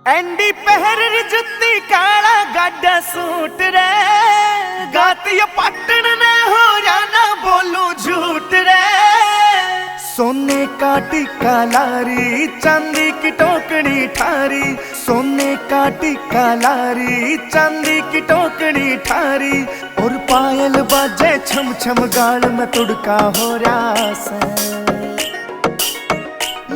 Andy पहर जुत्ती काला गाडा सूट रे गाती पटन ने हो जाना बोलू झूठ रे। सोने का टिक्का लारी चांदी की टोकरी ठारी, सोने का टिक्का लारी चांदी की टोकरी ठारी। और पायल बाजे छम छम गाल में तुड़का हो रहा से।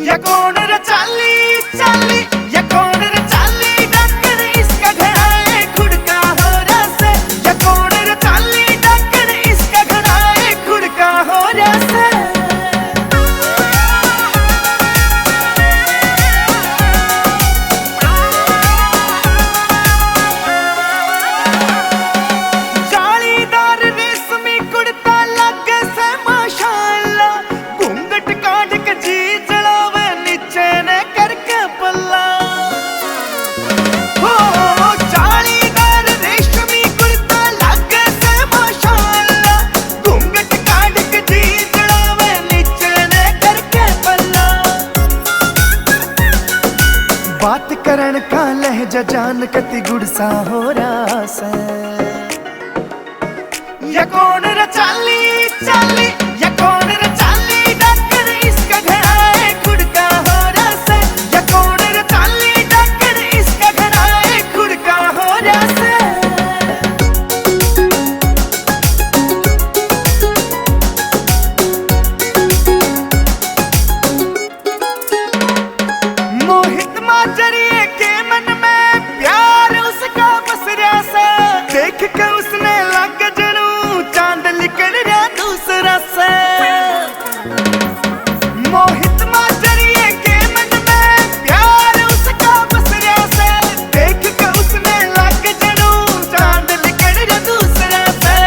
या कौन रे चाली चाली, या कौन रे चाली डकर इसका घड़ा है खुड़का हो रहा से। या कौन रे चाली डकर इसका घड़ा है खुड़का हो रहा से। जालीदार रेशमी कुर्ता लगे से माशाअल्लाह, घूंघट काट के जी जड़ावे नीचे ने करके पल्ला। हो जालीदार रेशमी कुर्ता लगे से माशाअल्लाह, घूंघट काट के जी जड़ावे नीचे ने करके पल्ला। बात करण का लहजा जान कति गुड़सा हो रहा से। या कौन रे चाली चाली, या कौन रे चाली डकर इसका घड़ा है खुड़का हो रहा से। या कौन रे चाली डकर इसका घड़ा है खुड़का हो रहा से। मोहित माजरिए के मन में प्यार उसका बस रहा से। देख के उसने लग जनू चांद निकल रहा दूसरा से। मोहित माजरिए के मन में प्यार उसका बस रहा से। देख के उसने लग जनू चांद निकल रहा दूसरा से।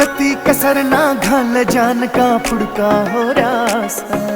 कति कसर ना घाल जान का फुड़का हो रहा से।